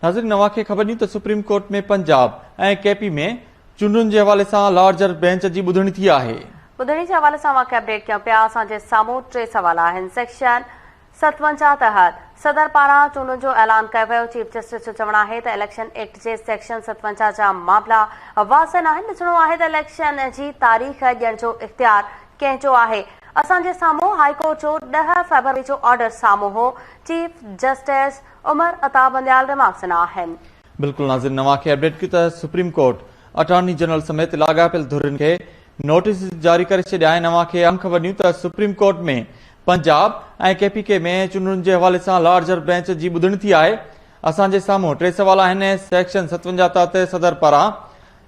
नाज़रीन नवाखे ख़बर ॾियूं त सुप्रीम कोर्ट में पंजाब ऐं केपी में चूंडुनि जे हवाले सां लार्जर बेंच जी ॿुधणी थी आहे। ॿुधणी जे हवाले सां वाक़िआ अपडेट कयूं पिया। असांजे साम्हूं 3 सवाल आहिनि। सेक्शन 57 तहत सदर पारां चूंडुनि जो ऐलान कयो वियो। चीफ जस्टिस जो चवणु आहे त इलेक्शन एक्ट जे सेक्शन 57 जा मामला वाज़ह नाहिनि। ॾिसणो आहे त इलेक्शन जी तारीख़ ॾियण जो इख़्तियार कंहिंजो आहे। असांजे साम्हूं हाईकोर्ट जो 10 फरवरी जो ऑर्डर साम्हूं हो। Chief justice Umar Ata Bandial remarks न आहिनि। बिल्कुलु नाज़रीन नवाखे अपडेट कयूं त सुप्रीम कोर्ट अटॉर्नी जनरल समेत लाॻापियल धुरियुनि खे नोटिस जारी करे छॾिया आहिनि। नवाखे अहम ख़बर ॾियूं त सुप्रीम कोर्ट में पंजाब ऐं केपीके में चूंडुनि जे हवाले सां लार्जर बेंच जी ॿुधणी थी आहे। असांजे साम्हूं 3 सवाल आहिनि। सेक्शन 57 तहत सदर पारां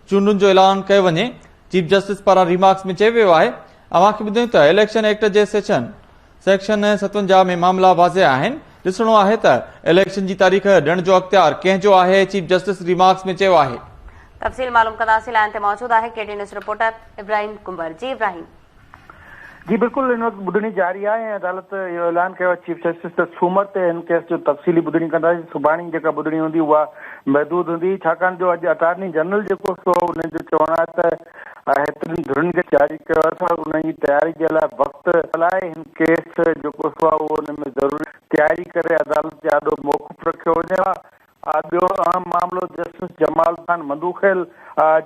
चूंडुनि जो ऐलान कयो वञे। चीफ जस्टिस पारां रिमार्क्स में चयो वियो आहे अवांखे ॿुधायूं त इलेक्शन एक्ट जे सेक्शन 57 में मामला वाज़ह आहिनि। ॾिसणो आहे त इलेक्शन जी तारीख़ ॾियण जो अख़्तियार कंहिंजो आहे। चीफ जस्टिस रिमार्क्स में चयो आहे। तफ़सील मालूम कंदासीं। लाइन ते मौजूद आहे केटी न्यूज़ रिपोर्टर इब्राहिम कुंबर। जी इब्राहिम। जी बिल्कुल इन वक्त ॿुधणी जारी आहे। अदालत इहो ऐलान कयो चीफ जस्टिस त सूमर ते हिन केस जो तफ़सीली ॿुधणी कंदासीं। सुभाणे जेका ॿुधणी हूंदी उहा महदूद हूंदी छाकाणि जो अॼु अटॉर्नी जनरल जेको सो उन जो चवणु आहे त हेतिरनि धुरियुनि खे जारी कयो अथव उन जी तयारी जे लाइ वक़्तु लाइ हिन केस जेको सो आहे उहो हुन में ज़रूरी तयारी करे अदालत जे आॾो मौक़ूफ़ रखियो वञे हा। ॿियो अहम मामिलो जस्टिस जमाल खान मंदूखेल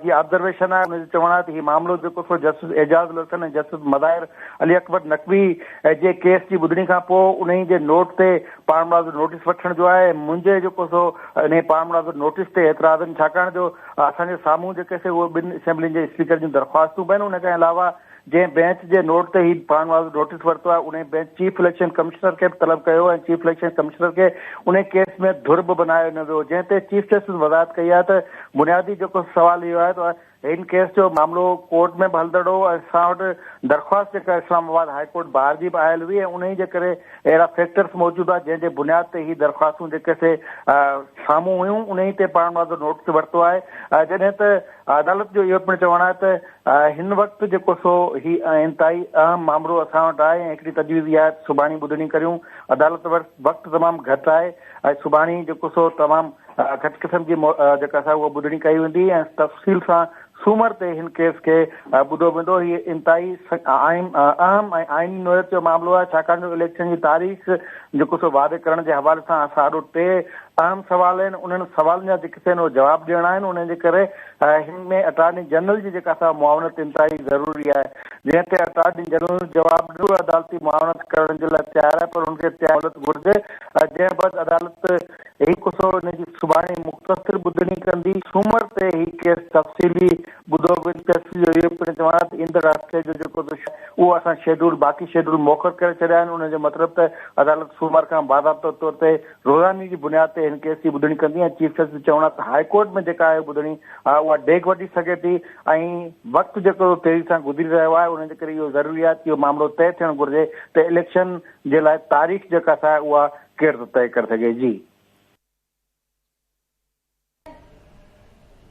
जी ऑब्जर्वेशन आहे। हुनजो चवणु आहे त हीउ मामिलो जेको सो जस्टिस एजाज़ लसन ऐं जस्टिस मदाहिर अली अकबर नक़वी जे केस जी ॿुधणी खां पोइ उन जे नोट ते पाण मुलाज़िम नोटिस वठण जो आहे। मुंहिंजे जेको सो इन पाण मुलाज़िम नोटिस ते एतिराज़ आहिनि छाकाणि जो असांजे साम्हूं जेके से उहे 2 असेंबलियुनि जे स्पीकर जूं दरख़्वास्तूं बि आहिनि। उन खां अलावा जंहिं बेंच जे नोट ते ही पाण मुलाज़िम नोटिस वरितो आहे उन बेंच चीफ इलेक्शन कमिश्नर खे बि तलब कयो ऐं चीफ इलेक्शन कमिश्नर खे उन केस में धुर बि बनायो न वियो। जंहिं ते चीफ जस्टिस वज़ाहत कई आहे त बुनियादी जेको सवाल इहो आहे त हिन केस जो मामिलो कोर्ट में बि हलंदड़ो असां वटि दरख़्वास्त जेका इस्लामाबाद हाई कोर्ट ॿाहिरि जी बि आयल हुई ऐं उन ई जे करे अहिड़ा फैक्टर्स मौजूदु आहे जंहिंजे बुनियाद ते ही दरख़्वास्तूं जेके से साम्हूं हुयूं उन ई ते पाण मुलाज़िम नोटिस वरितो आहे। जॾहिं त अदालत जो इहो पिणु चवणु आहे त हिन वक़्तु जेको सो ही इंतिहाई अहम मामिलो असां वटि आहे ऐं हिकिड़ी तजवीज़ इहा सुभाणे ॿुधणी करियूं। अदालत वटि वक़्तु तमामु घटि आहे ऐं सुभाणे जेको सो तमामु घटि क़िस्म जी जेका असां उहा ॿुधणी कई वेंदी ऐं तफ़सील सां सूमर ते हिन केस खे ॿुधो वेंदो। हीअ इंतिहाई अहम ऐं आइनी नोयत जो मामिलो आहे छाकाणि जो इलेक्शन जी तारीख़ जेको सो वादे करण जे हवाले सां असां ॾाढो 3 अहम सवाल आहिनि। उन्हनि सवालनि जा जेके आहिनि उहे जवाब ॾियणा आहिनि। उन जे करे हिन में अटॉर्नी जनरल जी जेका असां मुआवनत इंतिहाई ज़रूरी आहे। जंहिं ते अटॉर्नी जनरल जवाब ॾिनो अदालती मुआवनत करण जे लाइ तयारु आहे पर हुनखे तयारु घुरिजे। जंहिं बैदि अदालत हिकु सो हिन जी सुभाणे मुख़्तसिर ॿुधणी कंदी। सूमर ते ही केस तफ़सीली ॿुधो वेंदो। चवणु आहे त ईंदड़ हफ़्ते जो जेको उहो असां शेड्यूल बाक़ी शेड्यूल मोखर करे छॾिया आहिनि। उनजो मतिलबु त अदालत सूमर खां बाज़ाब्तो तौर ते रोज़ानी जी बुनियाद ते हिन केस जी ॿुधणी कंदी ऐं चीफ जस्टिस चवणु आहे त हाई कोर्ट में जेका आहे ॿुधणी उहा डेग वठी सघे थी ऐं वक़्तु जेको तेज़ी सां गुज़री रहियो आहे उन जे करे इहो ज़रूरी आहे कि इहो मामिलो तइ थियणु घुरिजे त इलेक्शन जे लाइ तारीख़ जेका आहे उहा केरु थो तइ करे सघे। जी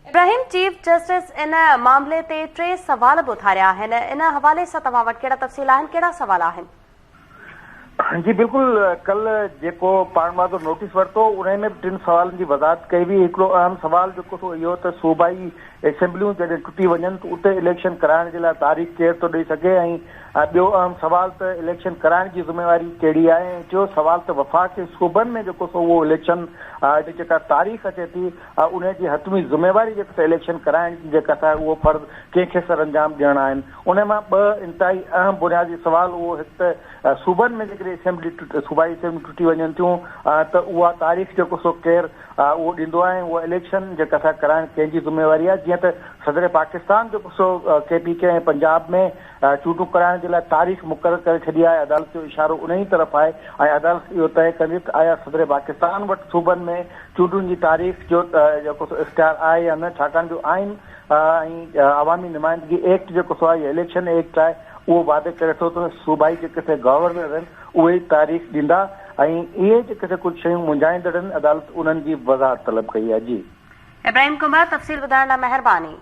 इब्राहिम, चीफ जस्टिस इन मामले ते 3 सवाल बि उथारिया आहिनि। इन हवाले सां तव्हां वटि कहिड़ा तफ़सील आहिनि, कहिड़ा सवाल आहिनि? जी बिल्कुल कल जेको पाण मुलाज़िम नोटिस वरितो उन में 3 सवालनि जी वज़ाहत कई हुई। हिकिड़ो अहम सवाल जेको सो इहो त सूबाई असेंबलियूं जॾहिं टुटी वञनि त उते इलेक्शन कराइण जे लाइ तारीख़ केरु थो ॾेई सघे ऐं ॿियो अहम सवाल त इलेक्शन कराइण जी ज़िम्मेवारी कहिड़ी आहे ऐं टियों सवाल त वफ़ाक़ी सूबनि में जेको सो उहो इलेक्शन जेका तारीख़ अचे थी उन जी हतमी ज़िम्मेवारी जेको इलेक्शन कराइण जी जेका आहे उहो फ़र्ज़ु कंहिंखे सर अंजाम ॾियणा आहिनि। उन मां 2 इंतिहाई अहम बुनियादी सवाल उहो हिकु त सूबनि में जेकॾहिं सूबाई असेंबली टुटी वञनि थियूं त उहा तारीख़ जेको सो केरु उहो ॾींदो आहे ऐं उहा इलेक्शन जेका आहे कराइण कंहिंजी ज़िम्मेवारी आहे। जीअं त सदर पाकिस्तान जेको सो केपीके ऐं पंजाब में चूंडूं कराइण जे लाइ तारीख़ मुक़ररु करे छॾी आहे। अदालत जो इशारो उन ई तरफ़ आहे ऐं अदालत इहो तइ कंदी त आया सदर पाकिस्तान वटि सूबनि में चूंडुनि जी तारीख़ जो जेको सो इख़्तियार आहे या न छाकाणि जो आइन ऐं अवामी नुमाइंदगी एक्ट जेको सो आहे इलेक्शन एक्ट आहे उहो वादे करे थो त सूबाई जेके गवर्नर आहिनि उहे तारीख़ ॾींदा ऐं इहे जेके कुझु शयूं मुंझाईंदड़ आहिनि अदालत उन्हनि जी वज़ाहत तलब कई आहे। जी इब्राहिम कुमार, तफ़सील ॿुधाइण लाइ महिरबानी।